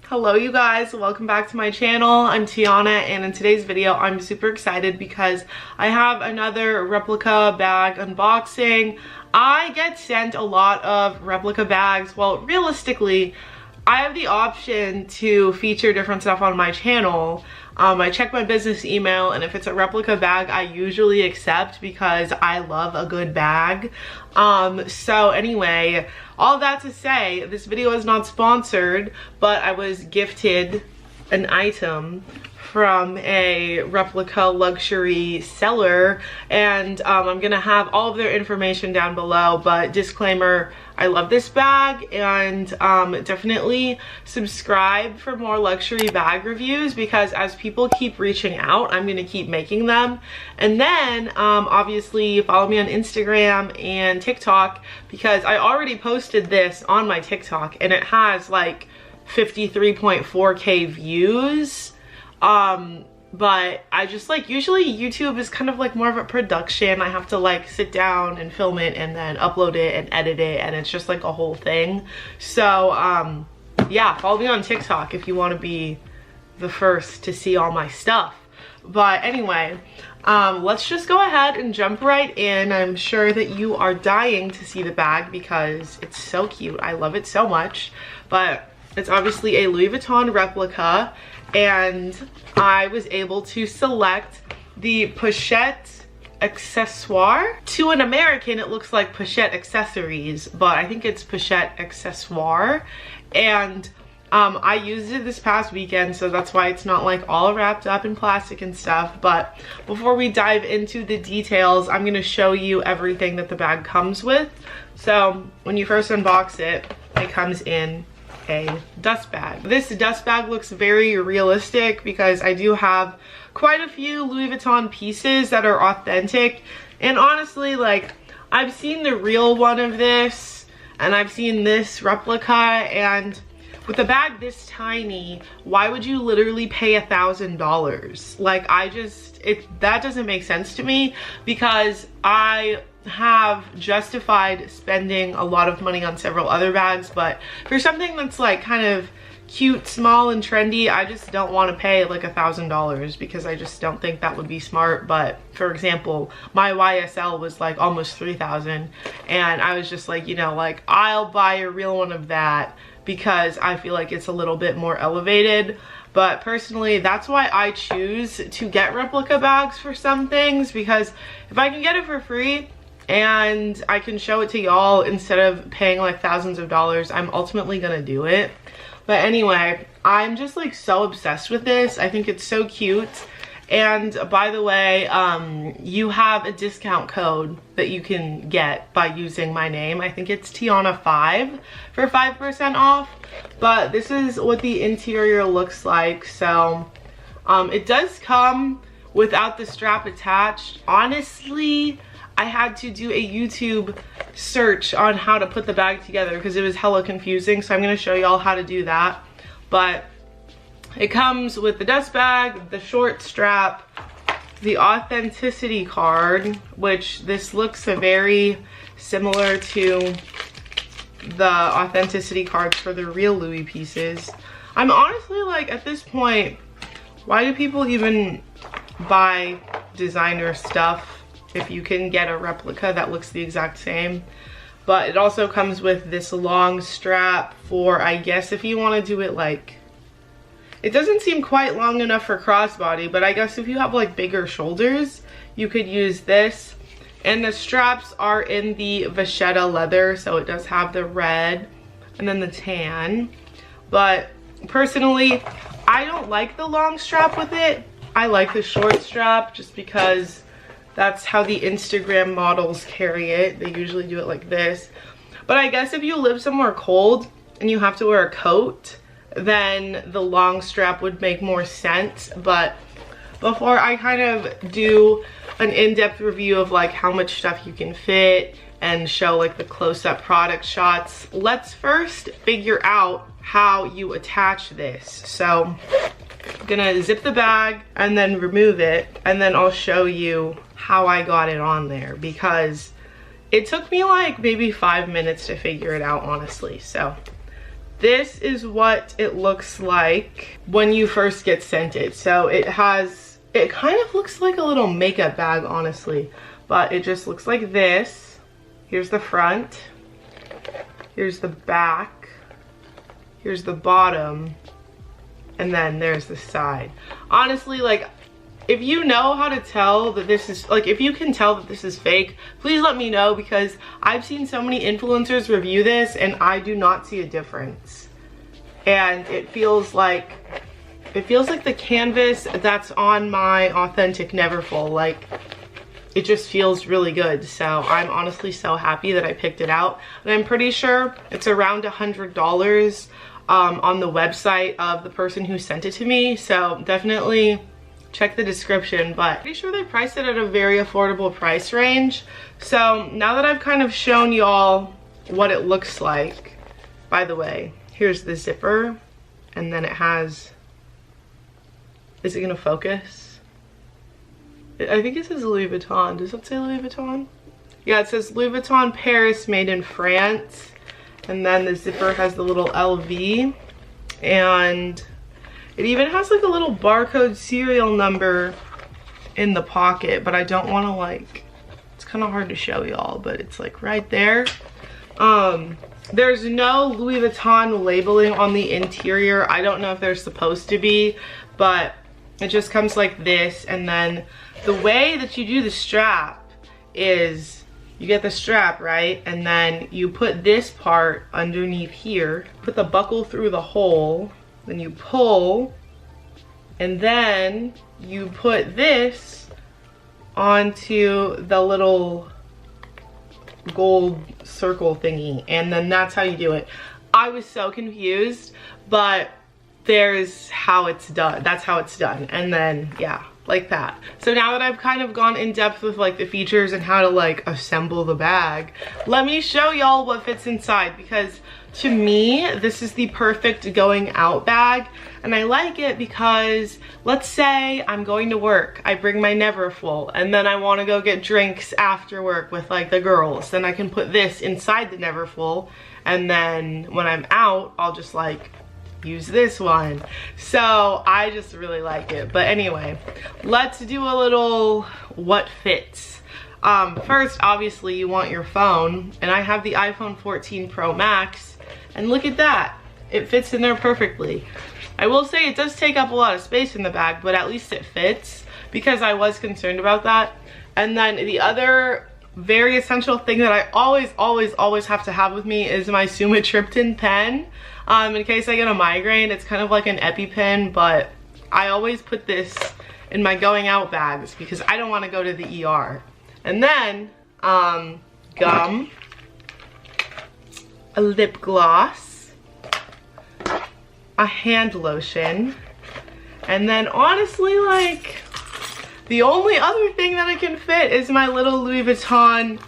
Hello you guys, welcome back to my channel. I'm Tiana, and in today's video I'm super excited because I have another replica bag unboxing. I get sent a lot of replica bags. Well, realistically, I have the option to feature different stuff on my channel. I check my business email, and if it's a replica bag, I usually accept because I love a good bag. So anyway, all that to say, this video is not sponsored, but I was gifted an item from a replica luxury seller, and I'm gonna have all of their information down below. But disclaimer, I love this bag, and definitely subscribe for more luxury bag reviews, because as people keep reaching out, I'm gonna keep making them. And then obviously follow me on Instagram and TikTok, because I already posted this on my TikTok and it has like 53.4K views. But I just like, usually YouTube is kind of like more of a production. I have to like sit down and film it and then upload it and edit it, and it's just like a whole thing. So yeah, follow me on TikTok if you want to be the first to see all my stuff. But anyway, let's just go ahead and jump right in. I'm sure that you are dying to see the bag because it's so cute. I love it so much. But it's obviously a Louis Vuitton replica, and I was able to select the Pochette Accessoires. To an American, it looks like Pochette Accessories, but I think it's Pochette Accessoires. And I used it this past weekend, so that's why it's not like all wrapped up in plastic and stuff. But before we dive into the details, I'm gonna show you everything that the bag comes with. So when you first unbox it, it comes in a dust bag. This dust bag looks very realistic because I do have quite a few Louis Vuitton pieces that are authentic. And honestly, like, I've seen the real one of this and I've seen this replica, and with a bag this tiny, why would you literally pay $1,000? Like, that doesn't make sense to me, because I have justified spending a lot of money on several other bags, but for something that's like kind of cute, small, and trendy, I just don't want to pay like $1,000 because I just don't think that would be smart. But for example, my YSL was like almost $3,000, and I was just like, you know, like, I'll buy a real one of that because I feel like it's a little bit more elevated. But personally, that's why I choose to get replica bags for some things, because if I can get it for free and I can show it to y'all instead of paying like thousands of dollars, I'm ultimately gonna do it. But anyway, I'm just like so obsessed with this. I think it's so cute. And by the way, you have a discount code that you can get by using my name. I think it's Tiana5 for 5% off. But this is what the interior looks like. So it does come without the strap attached. Honestly, I had to do a YouTube search on how to put the bag together because it was hella confusing. So I'm going to show y'all how to do that. But it comes with the dust bag, the short strap, the authenticity card, which this looks very similar to the authenticity cards for the real Louis pieces. I'm honestly like, at this point, why do people even buy designer stuff if you can get a replica that looks the exact same? But it also comes with this long strap for, I guess, if you want to do it like, it doesn't seem quite long enough for crossbody, but I guess if you have like bigger shoulders, you could use this. And the straps are in the vachetta leather, so it does have the red and then the tan. But personally, I don't like the long strap with it. I like the short strap just because that's how the Instagram models carry it. They usually do it like this. But I guess if you live somewhere cold and you have to wear a coat, then the long strap would make more sense. But before I kind of do an in-depth review of like how much stuff you can fit and show like the close-up product shots, let's first figure out how you attach this. So I'm gonna zip the bag and then remove it, and then I'll show you how I got it on there, because it took me like maybe 5 minutes to figure it out, honestly. So this is what it looks like when you first get sent it. So it kind of looks like a little makeup bag, honestly, but it just looks like this. Here's the front, here's the back, here's the bottom, and then there's the side. Honestly, like, if you know how to tell that this is, like, if you can tell that this is fake, please let me know, because I've seen so many influencers review this and I do not see a difference. And it feels like the canvas that's on my authentic Neverfull. Like, it just feels really good. So I'm honestly so happy that I picked it out. And I'm pretty sure it's around $100 on the website of the person who sent it to me. So definitely check the description, but pretty sure they priced it at a very affordable price range. So now that I've kind of shown y'all what it looks like, by the way, here's the zipper, and then it has, is it gonna focus? I think it says Louis Vuitton. Does it say Louis Vuitton? Yeah, it says Louis Vuitton Paris, made in France. And then the zipper has the little LV, and it even has like a little barcode serial number in the pocket, but I don't want to, like, it's kind of hard to show y'all, but it's like right there. There's no Louis Vuitton labeling on the interior. I don't know if there's supposed to be, but it just comes like this. And then the way that you do the strap is you get the strap, right? And then you put this part underneath here, put the buckle through the hole, then you pull, and then you put this onto the little gold circle thingy, and then that's how you do it. I was so confused, but there's how it's done. That's how it's done. And then, yeah, like that. So now that I've kind of gone in depth with like the features and how to like assemble the bag, let me show y'all what fits inside, because to me, this is the perfect going out bag. And I like it because, let's say I'm going to work, I bring my Neverfull, and then I want to go get drinks after work with like the girls. Then I can put this inside the Neverfull, and then when I'm out, I'll just like use this one. So I just really like it. But anyway, let's do a little what fits. First, obviously, you want your phone, and I have the iPhone 14 Pro Max, and look at that. It fits in there perfectly. I will say it does take up a lot of space in the bag, but at least it fits, because I was concerned about that. And then the other very essential thing that I always have to have with me is my sumatriptan pen. In case I get a migraine, it's kind of like an EpiPen, but I always put this in my going out bags because I don't want to go to the ER. And then gum, a lip gloss, a hand lotion, and then honestly, like, the only other thing that I can fit is my little Louis Vuitton,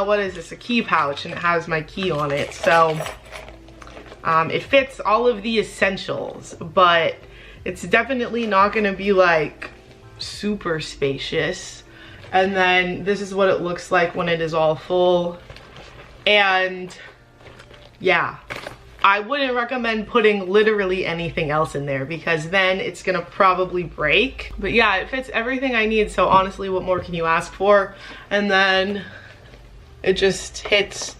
what is this, a key pouch, and it has my key on it. So it fits all of the essentials, but it's definitely not gonna be like super spacious. And then this is what it looks like when it is all full. And yeah, I wouldn't recommend putting literally anything else in there, because then it's gonna probably break. But yeah, it fits everything I need, so honestly, what more can you ask for? And then it just hits,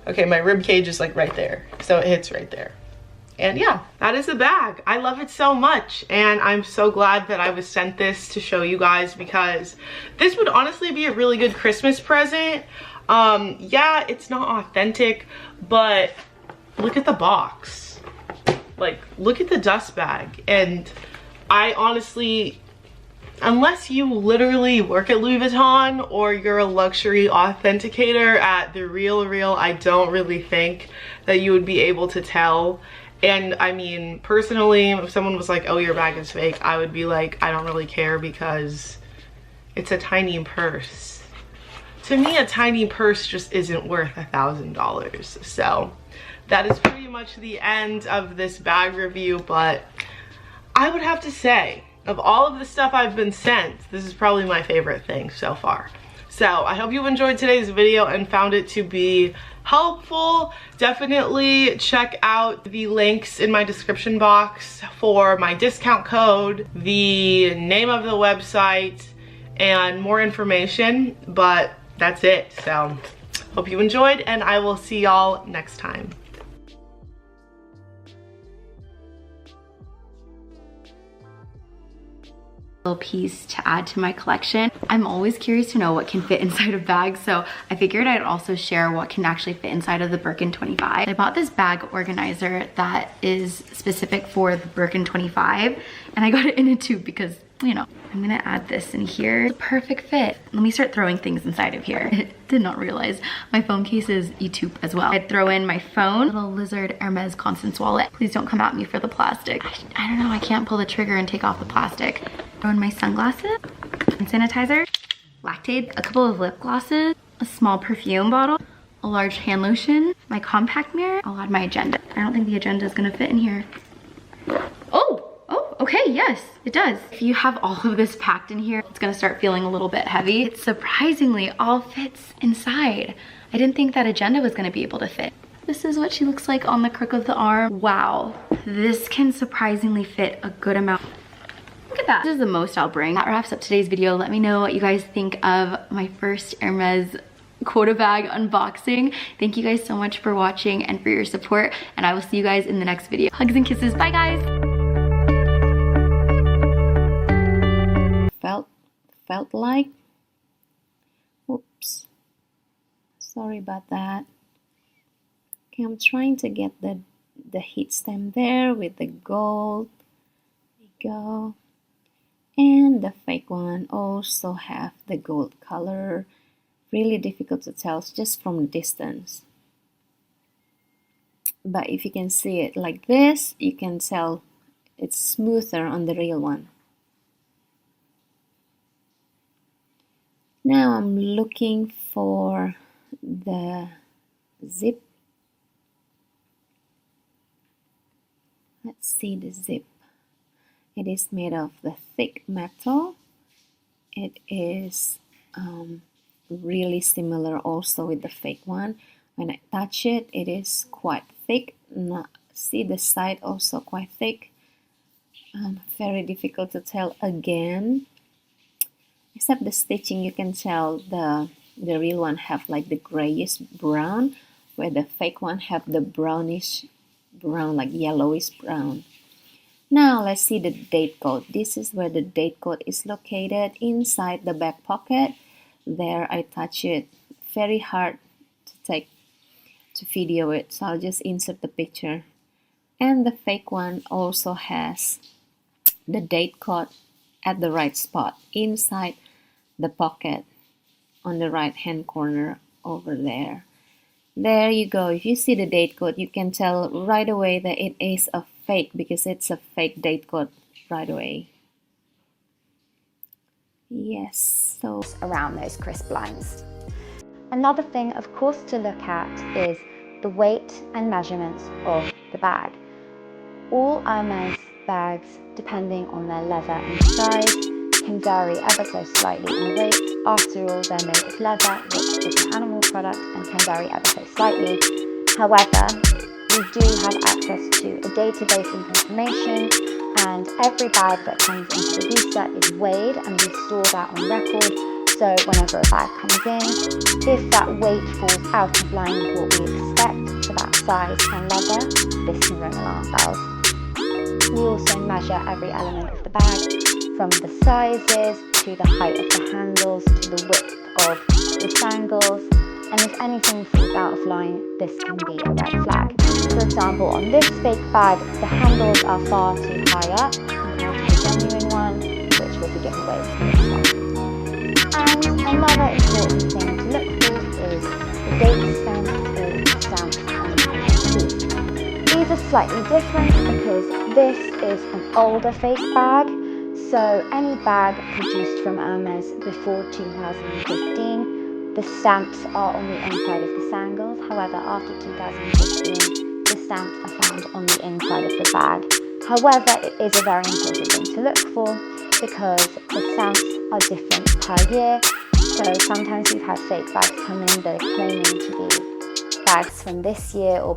okay, my rib cage is like right there, so it hits right there. And yeah, that is the bag. I love it so much, and I'm so glad that I was sent this to show you guys, because this would honestly be a really good Christmas present. Yeah, it's not authentic, but look at the box. Like, look at the dust bag. And I honestly, unless you literally work at Louis Vuitton or you're a luxury authenticator at The Real, I don't really think that you would be able to tell. And I mean, personally, if someone was like, oh, your bag is fake, I would be like, I don't really care, because it's a tiny purse. To me, a tiny purse just isn't worth $1,000. So that is pretty much the end of this bag review. But I would have to say, of all of the stuff I've been sent, this is probably my favorite thing so far. So I hope you enjoyed today's video and found it to be helpful. Definitely check out the links in my description box for my discount code, the name of the website, and more information. But that's it. So hope you enjoyed, and I will see y'all next time. Little piece to add to my collection. I'm always curious to know what can fit inside of bags, so I figured I'd also share what can actually fit inside of the Birkin 25. I bought this bag organizer that is specific for the Birkin 25, and I got it in a tube because, you know, I'm gonna add this in here. It's a perfect fit. Let me start throwing things inside of here. I did not realize my phone case is YouTube as well. I'd throw in my phone, little lizard Hermes Constance wallet. Please don't come at me for the plastic. I don't know, I can't pull the trigger and take off the plastic. Throw in my sunglasses, hand sanitizer, Lactaid, a couple of lip glosses, a small perfume bottle, a large hand lotion, my compact mirror. I'll add my agenda. I don't think the agenda is gonna fit in here. Okay, yes, it does. If you have all of this packed in here, it's gonna start feeling a little bit heavy. It surprisingly all fits inside. I didn't think that agenda was gonna be able to fit. This is what she looks like on the crook of the arm. Wow, this can surprisingly fit a good amount. Look at that. This is the most I'll bring. That wraps up today's video. Let me know what you guys think of my first Hermes quota bag unboxing. Thank you guys so much for watching and for your support, and I will see you guys in the next video. Hugs and kisses, bye guys. Felt like, oops, sorry about that. Okay, I'm trying to get the heat stem there with the gold. There you go. And the fake one also have the gold color. Really difficult to tell just from distance. But if you can see it like this, you can tell it's smoother on the real one. Now I'm looking for the zip. Let's see the zip. It is made of the thick metal. It is really similar also with the fake one. When I touch it, it is quite thick. Now, see the side also quite thick. Very difficult to tell again. Except the stitching, you can tell the real one have like the grayish brown, where the fake one have the brownish brown, like yellowish brown. Now let's see the date code. This is where the date code is located inside the back pocket. There I touch it. Very hard to video it, so I'll just insert the picture. And the fake one also has the date code at the right spot inside the pocket on the right hand corner over there. There you go. If you see the date code, you can tell right away that it is a fake because it's a fake date code right away. Yes, so around those crisp lines. Another thing, of course, to look at is the weight and measurements of the bag. All Hermes bags, depending on their leather and size, can vary ever so slightly in weight. After all, they're made of leather, which is an animal product, and can vary ever so slightly. However, we do have access to a database of information, and every bag that comes into the Visa is weighed, and we store that on record. So whenever a bag comes in, if that weight falls out of line with what we expect for that size and leather, this can ring alarm bells. We also measure every element of the bag, from the sizes to the height of the handles to the width of the sangles, and if anything falls out of line, this can be a red flag. For example, on this fake bag, the handles are far too high up compared to the genuine one, which was a giveaway for this one. And another important thing to look for is the date stamp or stamp on the piece. These are slightly different because this is an older fake bag, so any bag produced from Hermes before 2015, the stamps are on the inside of the sangles. However, after 2015, the stamps are found on the inside of the bag. However, it is a very important thing to look for because the stamps are different per year. So sometimes we've had fake bags come in that are claiming to be bags from this year or